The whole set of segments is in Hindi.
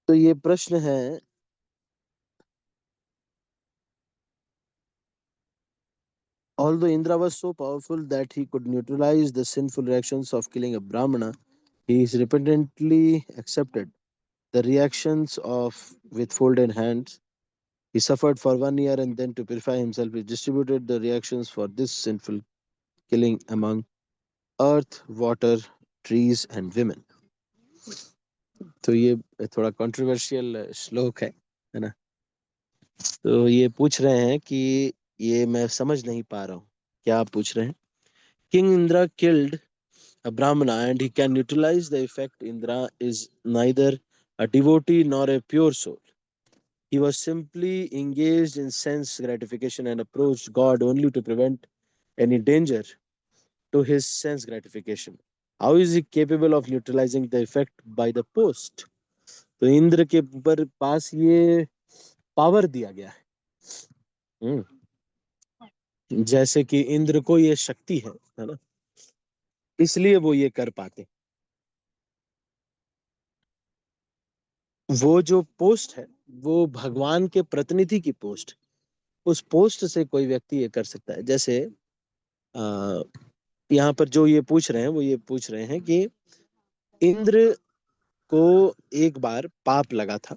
तो ये प्रश्न है, although Indra was so powerful that he could neutralize the sinful reactions of killing a Brahmana, he is repentantly accepted the reactions of with folded hands. He suffered for 1 year and then to purify himself, he distributed the reactions for this sinful killing among earth, water, trees and women. तो ये थोड़ा कंट्रोवर्शियल श्लोक है ना। तो ये पूछ रहे हैं कि ये मैं समझ नहीं पा रहा हूँ, क्या आप पूछ रहे हैं? King Indira killed a Brahmana and he can utilize the effect. Indra is neither a devotee nor a pure soul. He was simply engaged in sense gratification and approached God only to prevent any danger to his sense gratification. How is he capable of neutralizing the effect by the post? तो इंद्र के ऊपर पास ये पावर दिया गया है। जैसे कि इंद्र को ये शक्ति है ना, इसलिए वो ये कर पाते। वो जो पोस्ट है वो भगवान के प्रतिनिधि की पोस्ट, उस पोस्ट से कोई व्यक्ति ये कर सकता है। जैसे आ, यहाँ पर जो ये पूछ रहे हैं वो ये पूछ रहे हैं कि इंद्र को एक बार पाप लगा था,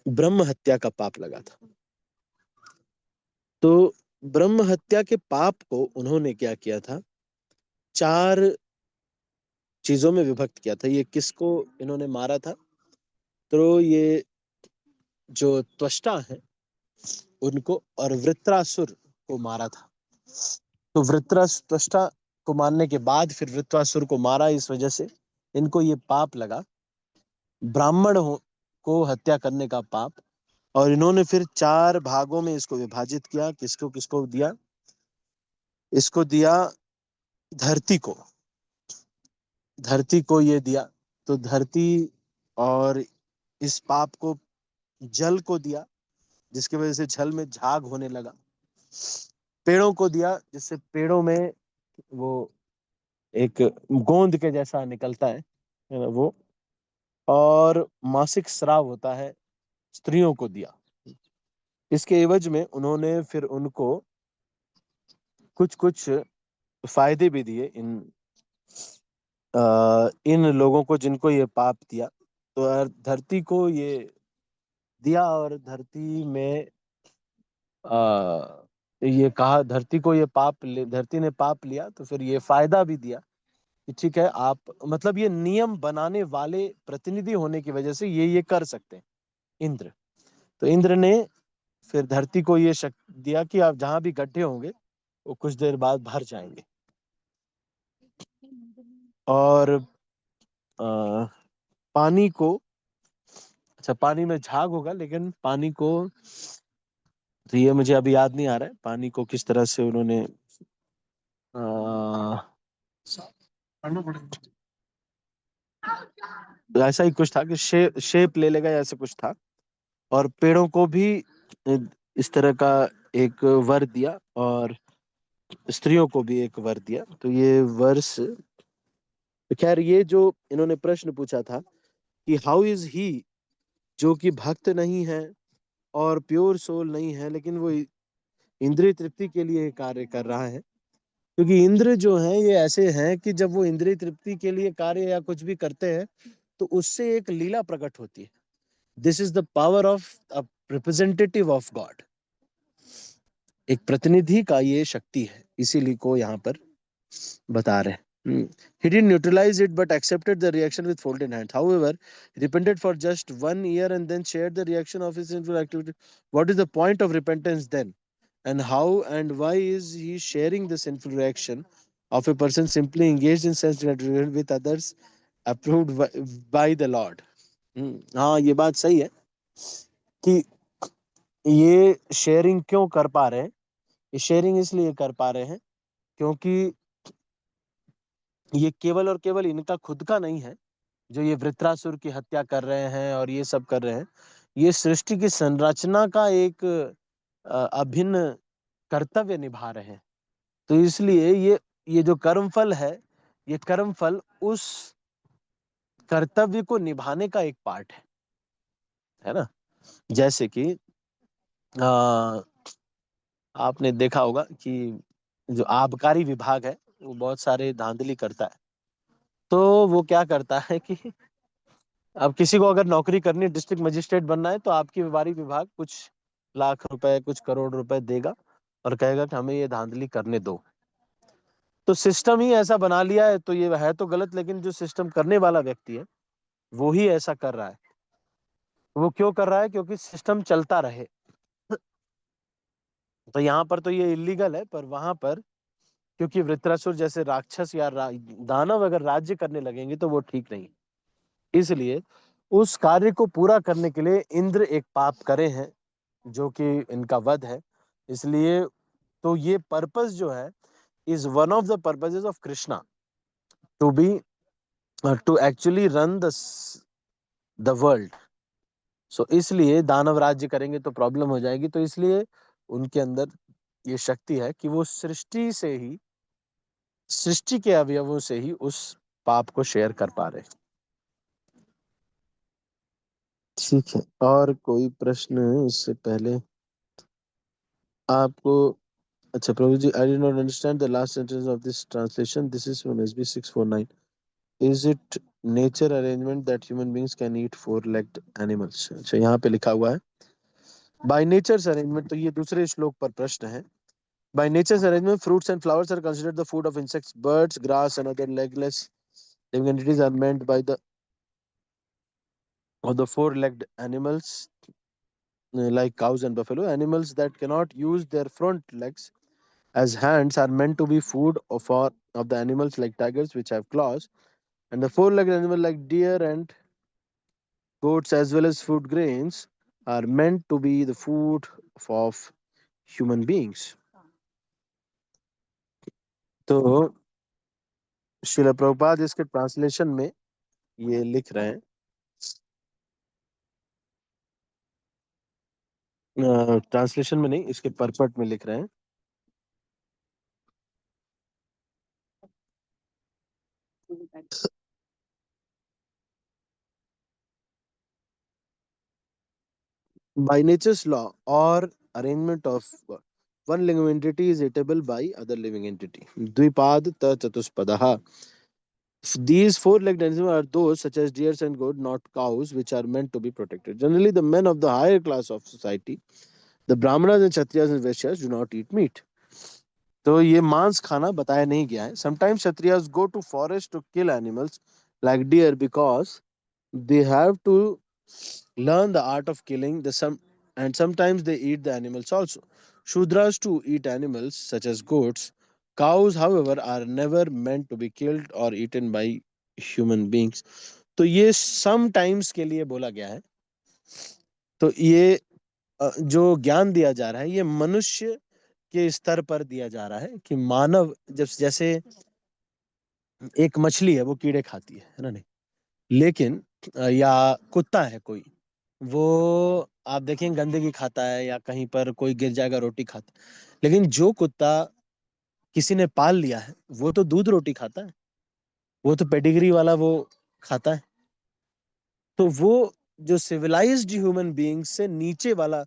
ब्रह्म हत्या का पाप लगा था। तो ब्रह्म हत्या के पाप को उन्होंने क्या किया था, 4 चीजों में विभक्त किया था। ये किसको इन्होंने मारा था? तो ये जो त्वष्टा है उनको और वृत्रासुर को मारा था। तो वृत्रासुर को मारने के बाद फिर वृत्रासुर को मारा, इस वजह से इनको ये पाप लगा, ब्राह्मण को हत्या करने का पाप। और इन्होंने फिर 4 भागों में इसको विभाजित किया। किसको किसको दिया? इसको दिया धरती को, धरती को ये दिया। तो धरती और इस पाप को जल को दिया, जिसकी वजह से जल में झाग होने लगा। पेड़ों को दिया, जिससे पेड़ों में वो एक गोंद के जैसा निकलता है ना वो। और मासिक स्राव होता है, स्त्रियों को दिया। इसके एवज में उन्होंने फिर उनको कुछ कुछ फायदे भी दिए इन लोगों को जिनको ये पाप दिया। तो धरती को ये दिया और धरती में ये कहा, धरती को ये धरती ने पाप लिया तो फिर ये फायदा भी दिया कि ठीक है, आप मतलब ये नियम बनाने वाले प्रतिनिधि होने की वजह से ये कर सकते हैं इंद्र। तो इंद्र ने फिर धरती को ये शक्ति दिया कि आप जहां भी गड्ढे होंगे वो कुछ देर बाद भर जाएंगे। और आ, पानी को, अच्छा पानी में झाग होगा, लेकिन पानी को तो ये मुझे अभी याद नहीं आ रहा है पानी को किस तरह से उन्होंने ऐसा ही कुछ था कि शेप ले लेगा, ऐसा कुछ था। और पेड़ों को भी इस तरह का एक वर दिया और स्त्रियों को भी एक वर दिया। तो ये वर्ष, खैर ये जो इन्होंने प्रश्न पूछा था कि हाउ इज ही, जो कि भक्त नहीं है और प्योर सोल नहीं है, लेकिन वो इंद्रिय तृप्ति के लिए कार्य कर रहा है। क्योंकि इंद्र जो है ये ऐसे हैं कि जब वो इंद्रिय तृप्ति के लिए कार्य या कुछ भी करते हैं तो उससे एक लीला प्रकट होती है। This is the power of a representative of God. एक प्रतिनिधि का ये शक्ति है, इसीलिए को यहाँ पर बता रहे हैं। He didn't neutralize it but accepted the reaction with folded hands. However, he repented for just 1 year and then shared the reaction of his sinful activity. What is the point of repentance then? And how and why is he sharing the sinful reaction of a person simply engaged in sense gratification with others approved by the Lord? हाँ, ये बात सही है कि ये शेयरिंग क्यों कर पा रहे हैं। ये शेयरिंग इसलिए कर पा रहे हैं क्योंकि ये केवल और केवल इनका खुद का नहीं है जो ये वृत्रासुर की हत्या कर रहे हैं और ये सब कर रहे हैं। ये सृष्टि की संरचना का एक अभिन्न कर्तव्य निभा रहे हैं। तो इसलिए ये जो कर्मफल है, ये कर्मफल उस कर्तव्य को निभाने का एक पार्ट है। है ना। जैसे कि आ, आपने देखा होगा कि जो आबकारी विभाग है वो बहुत सारे धांधली करता है। तो वो क्या करता है कि अब किसी को अगर नौकरी करनी है, डिस्ट्रिक्ट मजिस्ट्रेट बनना है, तो आपकी आबकारी विभाग कुछ लाख रुपए कुछ करोड़ रुपए देगा और कहेगा कि हमें ये धांधली करने दो। तो सिस्टम ही ऐसा बना लिया है, तो ये है तो गलत, लेकिन जो सिस्टम करने वाला व्यक्ति है वो ही ऐसा कर रहा है। वो क्यों कर रहा है? क्योंकि सिस्टम चलता रहे। तो यहाँ पर तो ये इलीगल है, पर वहां पर क्योंकि वृत्रासुर जैसे राक्षस या दानव अगर राज्य करने लगेंगे तो वो ठीक नहीं। इसलिए उस कार्य को पूरा करने के लिए इंद्र एक पाप करे हैं, जो कि इनका वध है। इसलिए तो ये पर्पस जो है is one of the purposes of Krishna to be to actually run the world. So इसलिए दानव राज्य करेंगे तो प्रॉब्लम हो जाएगी, तो इसलिए उनके अंदर ये शक्ति है कि वो सृष्टि के अवयवों से ही उस पाप को शेयर कर पा रहे। ठीक है, और कोई प्रश्न है इससे पहले आपको? अच्छा Prabhu ji, I did not understand the last sentence of this translation, this is from SB 649। Is it nature arrangement that human beings can eat four legged animals? अच्छा, यहाँ पे लिखा हुआ है बाय नेचर्स अरेंजमेंट, तो ये दूसरे श्लोक पर प्रश्न है। By nature's arrangement, fruits and flowers are considered the food of insects, birds, grass, and other legless living entities are meant by the of the four-legged animals like cows and buffalo. Animals that cannot use their front legs as hands are meant to be food of the animals like tigers, which have claws, and the four-legged animal like deer and goats, as well as food grains, are meant to be the food of human beings. तो श्रील प्रभुपाद इसके ट्रांसलेशन में ये लिख रहे हैं, ट्रांसलेशन में नहीं, इसके परपट में लिख रहे हैं। By nature's law or arrangement of one living entity is eatable by other living entity. Dvipad ta chatuspadah. These four-legged animals are those such as deers and goats, not cows, which are meant to be protected. Generally, the men of the higher class of society, the brahmanas and kshatriyas and vaishyas, do not eat meat. तो ये मांस खाना बताया नहीं गया है। Sometimes kshatriyas go to forest to kill animals like deer because they have to learn the art of killing the some, and sometimes they eat the animals also. Shudras too eat animals such as goats. Cows, however, are never meant to be killed or eaten by human beings. तो ये sometimes के लिए बोला गया है। तो ये जो ज्ञान दिया जा रहा है ये मनुष्य के स्तर पर दिया जा रहा है कि मानव जब जैसे एक मछली है वो कीड़े खाती है ना, नहीं, लेकिन या कुत्ता है कोई, वो आप देखें गंदगी खाता है या कहीं पर कोई गिर जाएगा रोटी खाता है। लेकिन जो कुत्ता किसी ने पाल लिया है वो तो दूध रोटी खाता है, वो तो पेडिग्री वाला वो खाता है। तो वो जो सिविलाइज्ड ह्यूमन बीइंग से नीचे वाला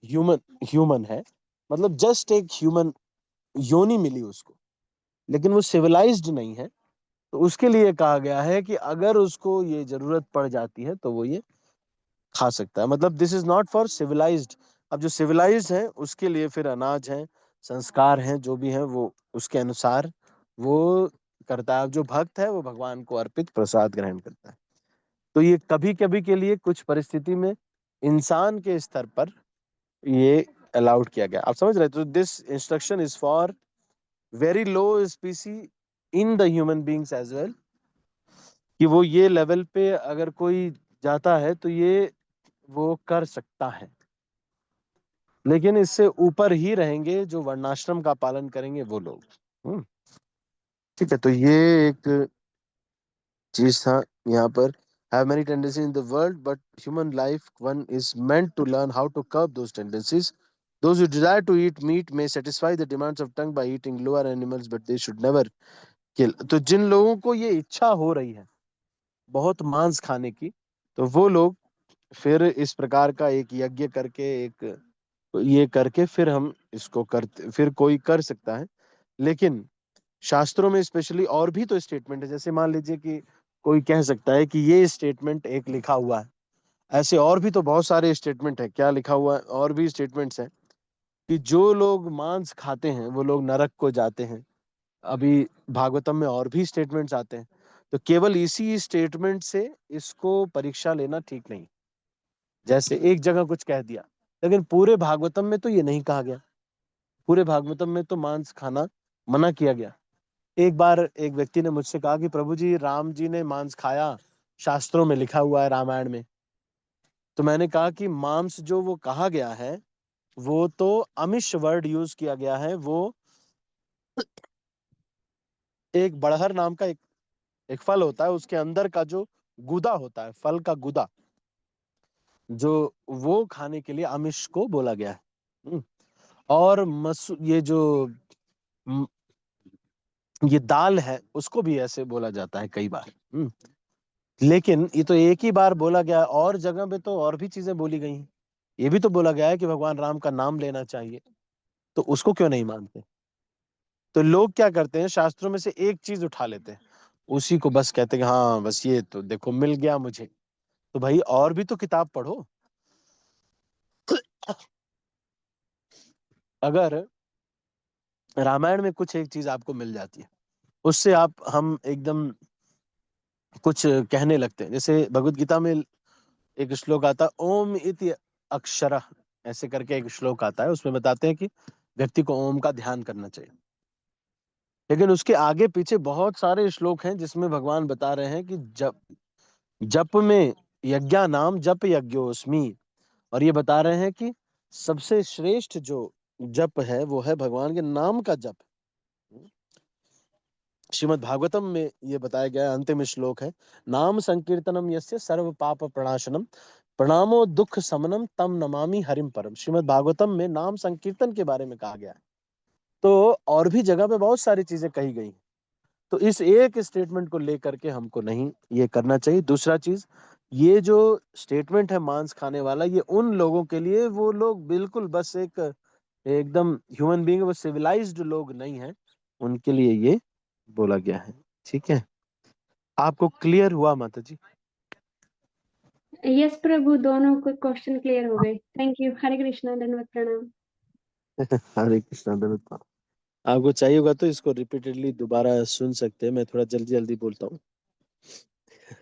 ह्यूमन ह्यूमन है, मतलब जस्ट एक ह्यूमन योनि मिली उसको, लेकिन वो सिविलाइज्ड नहीं है। तो उसके लिए कहा गया है कि अगर उसको ये जरूरत पड़ जाती है तो वो ये खा सकता है। मतलब this is not for civilised. अब जो सिविलाइज्ड है उसके लिए फिर अनाज है, संस्कार हैं, जो भी है वो उसके अनुसार वो करता है। अब जो भक्त है वो भगवान को अर्पित प्रसाद ग्रहण करता है। तो ये कभी कभी के लिए कुछ परिस्थिति में इंसान के स्तर पर ये अलाउड किया गया। आप समझ रहे? तो this instruction is for very low species in the human beings as well, कि वो ये लेवल पे अगर कोई जाता है तो ये वो कर सकता है। लेकिन इससे ऊपर ही रहेंगे जो वर्णाश्रम का पालन करेंगे वो लोग। ठीक है, तो ये एक चीज था यहाँ पर। have many tendencies in the world, but human life one is meant to learn how to curb those tendencies. Those who desire to eat meat may satisfy the demands of tongue by eating lower animals, but they should never kill. तो जिन लोगों को ये इच्छा हो रही है बहुत मांस खाने की, तो वो लोग फिर इस प्रकार का एक यज्ञ करके, एक ये करके फिर हम इसको करते, फिर कोई कर सकता है। लेकिन शास्त्रों में स्पेशली और भी तो स्टेटमेंट है, जैसे मान लीजिए कि कोई कह सकता है कि ये स्टेटमेंट एक लिखा हुआ है, ऐसे और भी तो बहुत सारे स्टेटमेंट है। क्या लिखा हुआ है? और भी स्टेटमेंट्स हैं कि जो लोग मांस खाते हैं वो लोग नरक को जाते हैं। अभी भागवतम में और भी स्टेटमेंट्स आते हैं। तो केवल इसी स्टेटमेंट से इसको परीक्षा लेना ठीक नहीं। जैसे एक जगह कुछ कह दिया, लेकिन पूरे भागवतम में तो ये नहीं कहा गया। पूरे भागवतम में तो मांस खाना मना किया गया। एक बार एक व्यक्ति ने मुझसे कहा कि प्रभु जी, राम जी ने मांस खाया, शास्त्रों में लिखा हुआ है, रामायण में। तो मैंने कहा कि मांस जो वो कहा गया है, वो तो अमिश वर्ड यूज किया गया है। वो एक बड़हर नाम का एक फल होता है, उसके अंदर का जो गुदा होता है, फल का गुदा, जो वो खाने के लिए आमिष को बोला गया है। और ये जो म, ये दाल है, उसको भी ऐसे बोला जाता है कई बार। लेकिन ये तो एक ही बार बोला गया है, और जगह पे तो और भी चीजें बोली गई हैं। ये भी तो बोला गया है कि भगवान राम का नाम लेना चाहिए, तो उसको क्यों नहीं मानते? तो लोग क्या करते हैं, शास्त्रों में से एक चीज उठा लेते हैं, उसी को बस कहते हैं कि हाँ बस ये तो देखो मिल गया मुझे। तो भाई और भी तो किताब पढ़ो। अगर रामायण में कुछ एक चीज आपको मिल जाती है, उससे हम एकदम कुछ कहने लगते हैं। जैसे भगवत गीता में एक श्लोक आता है, ओम इति अक्षर, ऐसे करके एक श्लोक आता है, उसमें बताते हैं कि व्यक्ति को ओम का ध्यान करना चाहिए। लेकिन उसके आगे पीछे बहुत सारे श्लोक हैं जिसमें भगवान बता रहे हैं कि जप जप में यज्ञा नाम जप यज्ञोस्मि। और ये बता रहे हैं कि सबसे श्रेष्ठ जो जप है वो है भगवान के नाम का जप। श्रीमद् भागवतम में ये बताया गया है, अंतिम श्लोक है, नाम संकीर्तनम यस्य सर्व पाप प्रणाशनम प्रणामो दुख समनम तम नमामि हरिम परम। श्रीमद् भागवतम में नाम संकीर्तन के बारे में कहा गया है। तो और भी जगह पे बहुत सारी चीजें कही गई। तो इस एक स्टेटमेंट को लेकर के हमको नहीं ये करना चाहिए। दूसरा चीज, ये जो स्टेटमेंट है मांस खाने वाला, ये उन लोगों के लिए, वो लोग बिल्कुल बस एक एकदम ह्यूमन बीइंग, वो सिविलाइज्ड लोग नहीं है, उनके लिए ये बोला गया है। ठीक है, आपको क्लियर हुआ माता जी? यस प्रभु, दोनों को क्वेश्चन क्लियर हो गए। Thank you. हरे कृष्णा, धन्यवाद, प्रणाम। हरे कृष्णा धन्यवाद। आपको चाहिए होगा तो इसको रिपीटेडली दोबारा सुन सकते हैं, मैं थोड़ा जल्दी जल्दी बोलता हूँ।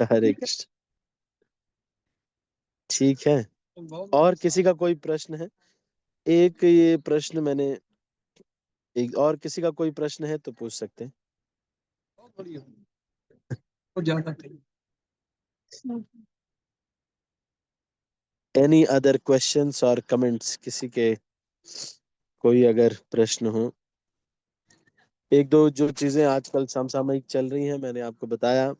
हरे कृष्ण। ठीक है, और किसी का कोई प्रश्न है? एक ये प्रश्न मैंने, एक और किसी का कोई प्रश्न है तो पूछ सकते हैं। एनी अदर क्वेश्चंस और कमेंट्स, किसी के कोई अगर प्रश्न हो? एक दो जो चीजें आजकल समसामयिक चल रही हैं, मैंने आपको बताया,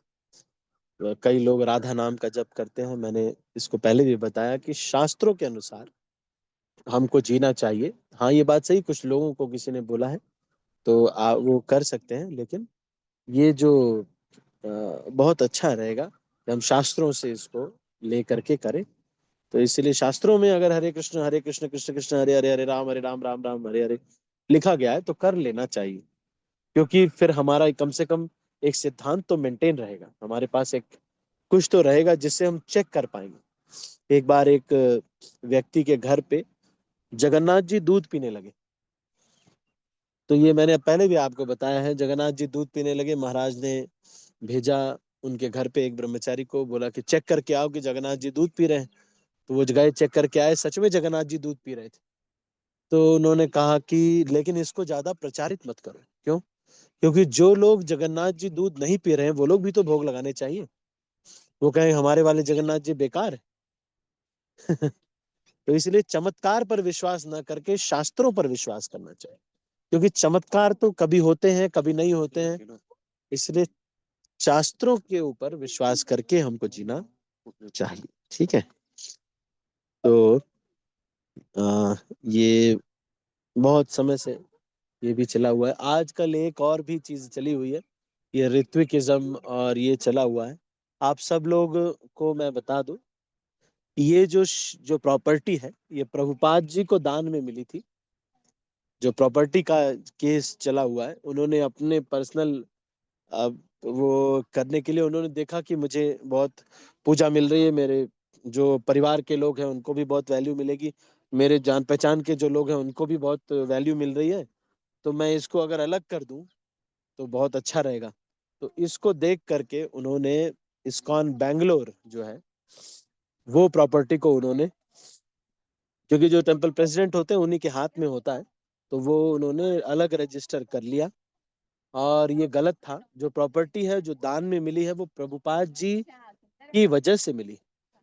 कई लोग राधा नाम का जप करते हैं। मैंने इसको पहले भी बताया कि शास्त्रों के अनुसार हमको जीना चाहिए। हाँ ये बात सही, कुछ लोगों को किसी ने बोला है तो वो कर सकते हैं, लेकिन ये जो बहुत अच्छा रहेगा कि हम शास्त्रों से इसको ले करके करें। तो इसलिए शास्त्रों में अगर हरे कृष्ण कृष्ण कृष्ण हरे हरे, हरे राम राम राम हरे हरे लिखा गया है तो कर लेना चाहिए। क्योंकि फिर हमारा कम से कम एक सिद्धांत तो मेंटेन रहेगा, हमारे पास एक कुछ तो रहेगा जिससे हम चेक कर पाएंगे। एक बार एक व्यक्ति के घर पे जगन्नाथ जी दूध पीने लगे। तो ये मैंने पहले भी आपको बताया है, जगन्नाथ जी दूध पीने लगे, महाराज ने भेजा उनके घर पे एक ब्रह्मचारी को, बोला कि चेक करके आओ कि जगन्नाथ जी दूध पी रहे हैं। तो वो गए, चेक करके आए, सच में जगन्नाथ जी दूध पी रहे थे। तो उन्होंने कहा कि लेकिन इसको ज्यादा प्रचारित मत करो। क्यों? क्योंकि जो लोग जगन्नाथ जी दूध नहीं पी रहे हैं वो लोग भी तो भोग लगाने चाहिए। वो कहें हमारे वाले जगन्नाथ जी बेकार है। तो इसलिए चमत्कार पर विश्वास न करके शास्त्रों पर विश्वास करना चाहिए, क्योंकि चमत्कार तो कभी होते हैं कभी नहीं होते हैं। इसलिए शास्त्रों के ऊपर विश्वास करके हमको जीना चाहिए। ठीक है, तो ये बहुत समय से ये भी चला हुआ है। आजकल एक और भी चीज चली हुई है, ये ऋत्विकिज्म, और ये चला हुआ है। आप सब लोग को मैं बता दूं ये जो प्रॉपर्टी है ये प्रभुपाद जी को दान में मिली थी। जो प्रॉपर्टी का केस चला हुआ है, उन्होंने अपने पर्सनल वो करने के लिए उन्होंने देखा कि मुझे बहुत पूजा मिल रही है, मेरे जो परिवार के लोग हैं उनको भी बहुत वैल्यू मिलेगी, मेरे जान पहचान के जो लोग हैं उनको भी बहुत वैल्यू मिल रही है, तो मैं इसको अगर अलग कर दूं तो बहुत अच्छा रहेगा। तो इसको देख करके उन्होंने इस्कॉन बैंगलोर जो है वो प्रॉपर्टी को उन्होंने, क्योंकि जो टेम्पल प्रेसिडेंट होते हैं उन्हीं के हाथ में होता है, तो वो उन्होंने अलग रजिस्टर कर लिया। और ये गलत था। जो प्रॉपर्टी है जो दान में मिली है वो प्रभुपाद जी की वजह से मिली।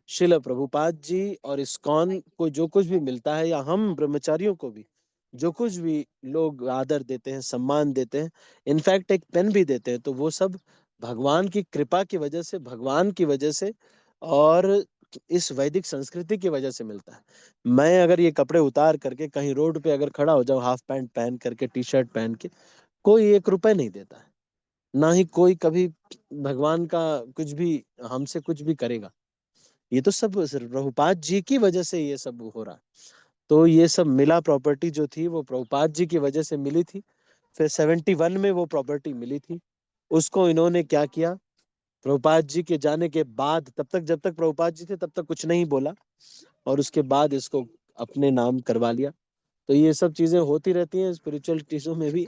शिल प्रभुपाद जी और इस्कॉन को जो कुछ भी मिलता है, या हम ब्रह्मचारियों को भी जो कुछ भी लोग आदर देते हैं, सम्मान देते हैं, इनफैक्ट एक पेन भी देते हैं, तो वो सब भगवान की कृपा की वजह से, भगवान की वजह से और इस वैदिक संस्कृति की वजह से मिलता है। मैं अगर ये कपड़े उतार करके कहीं रोड पे अगर खड़ा हो जाऊं, हाफ पैंट पहन करके, टी शर्ट पहन के, कोई 1 रुपए नहीं देता है, ना ही कोई कभी भगवान का कुछ भी हमसे कुछ भी करेगा। ये तो सब सिर्फ प्रभुपाद जी की वजह से ये सब हो रहा है। तो ये सब मिला, प्रॉपर्टी जो थी वो प्रभुपाद जी की वजह से मिली थी। फिर 71 में वो प्रॉपर्टी मिली थी। उसको इन्होंने क्या किया, प्रभुपाद जी के जाने के बाद, तब तक जब तक प्रभुपाद जी थे तब तक कुछ नहीं बोला, और उसके बाद इसको अपने नाम करवा लिया। तो ये सब चीजें होती रहती हैं स्पिरिचुअल चीजों में भी,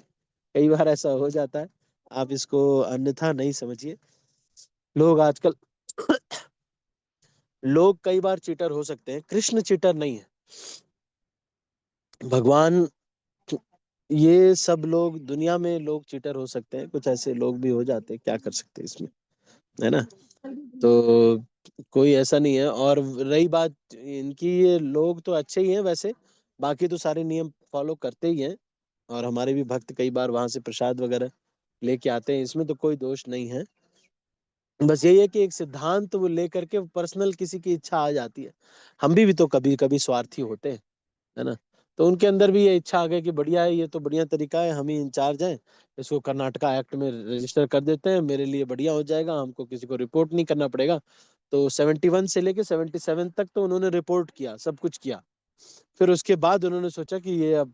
कई बार ऐसा हो जाता है। आप इसको अन्यथा नहीं समझिए। लोग आजकल लोग कई बार चीटर हो सकते हैं, कृष्ण चीटर नहीं है। भगवान, ये सब लोग दुनिया में लोग चीटर हो सकते हैं, कुछ ऐसे लोग भी हो जाते हैं, क्या कर सकते हैं इसमें, है ना। तो कोई ऐसा नहीं है। और रही बात इनकी, ये लोग तो अच्छे ही हैं वैसे, बाकी तो सारे नियम फॉलो करते ही हैं, और हमारे भी भक्त कई बार वहां से प्रसाद वगैरह लेके आते हैं, इसमें तो कोई दोष नहीं है। बस यही है कि एक सिद्धांत वो लेकर के पर्सनल किसी की इच्छा आ जाती है। हम भी तो कभी कभी स्वार्थी होते हैं, है ना। तो उनके अंदर भी ये इच्छा आ गई कि बढ़िया है, ये तो बढ़िया तरीका है, हम ही इंचार्ज हैं, इसको कर्नाटका एक्ट में रजिस्टर कर देते हैं, मेरे लिए बढ़िया हो जाएगा, हमको किसी को रिपोर्ट नहीं करना पड़ेगा। तो 71 से लेके 77 तक तो उन्होंने रिपोर्ट किया, सब कुछ किया। फिर उसके बाद उन्होंने सोचा कि ये अब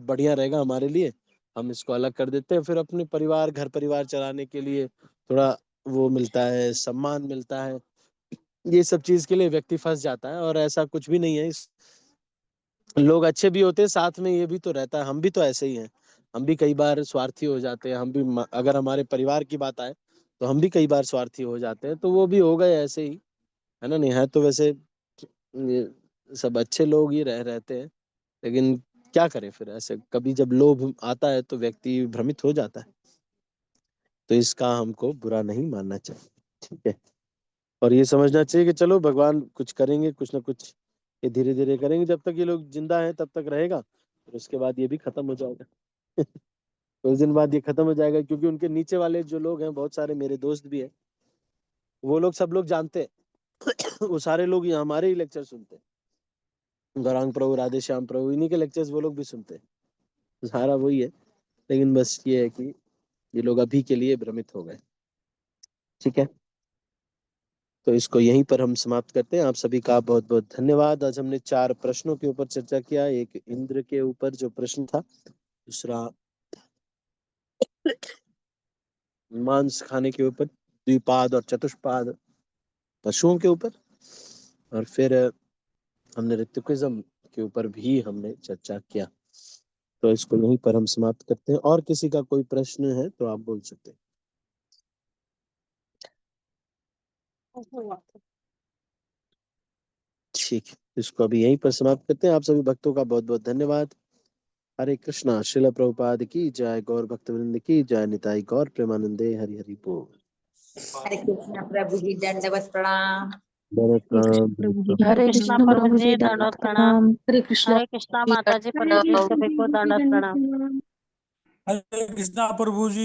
बढ़िया रहेगा हमारे लिए, हम इसको अलग कर देते हैं। फिर अपने परिवार, घर परिवार चलाने के लिए थोड़ा वो मिलता है, सम्मान मिलता है, ये सब चीज के लिए व्यक्ति फंस जाता है। और ऐसा कुछ भी नहीं है, लोग अच्छे भी होते हैं, साथ में ये भी तो रहता है, हम भी तो ऐसे ही हैं। हम भी कई बार स्वार्थी हो जाते हैं, हम भी अगर हमारे परिवार की बात आए तो हम भी कई बार स्वार्थी हो जाते हैं, तो वो भी हो गए ऐसे ही, है ना। नहीं है तो वैसे ये सब अच्छे लोग ही रहते हैं, लेकिन क्या करें फिर, ऐसे कभी जब लोभ आता है तो व्यक्ति भ्रमित हो जाता है। तो इसका हमको बुरा नहीं मानना चाहिए, ठीक है। और ये समझना चाहिए कि चलो भगवान कुछ करेंगे, कुछ ना कुछ ये धीरे धीरे करेंगे, जब तक ये लोग जिंदा हैं तब तक रहेगा, फिर उसके बाद ये भी खत्म हो जाएगा। कुछ दिन बाद ये खत्म हो जाएगा, क्योंकि उनके नीचे वाले जो लोग हैं, बहुत सारे मेरे दोस्त भी हैं, वो लोग सब लोग जानते हैं। वो सारे लोग ये हमारे ही लेक्चर सुनते हैं, गौरांग प्रभु, राधे श्याम प्रभु, इन्हीं के लेक्चर्स वो लोग भी सुनते हैं, सारा वही है। लेकिन बस ये है कि ये लोग अभी के लिए भ्रमित हो गए, ठीक है। तो इसको यहीं पर हम समाप्त करते हैं। आप सभी का बहुत बहुत धन्यवाद। आज हमने 4 प्रश्नों के ऊपर चर्चा किया। एक इंद्र के ऊपर जो प्रश्न था, दूसरा मांस खाने के ऊपर, द्विपाद और चतुष्पाद पशुओं के ऊपर, और फिर हमने ऋत्विकिज्म के ऊपर भी हमने चर्चा किया। तो इसको यहीं पर हम समाप्त करते हैं। और किसी का कोई प्रश्न है तो आप बोल सकते हैं। ठीक है, इसको अभी यहीं पर समाप्त करते हैं। आप सभी भक्तों का बहुत बहुत धन्यवाद। हरे कृष्णा। श्रील प्रभुपाद की जय। गौर भक्तवृंद की जय। निताई गौर प्रेमानंदे। हरि हरि बोल। हरे कृष्ण प्रभु जी, दंडवत प्रणाम। प्रणाम। हरे कृष्णा प्रभु जी, दंडवत प्रणाम। हरे कृष्णा हरे कृष्णा माता जी, प्रभु जी सभी को दंडवत प्रणाम। प्रणाम। हरे कृष्णा प्रभु जी।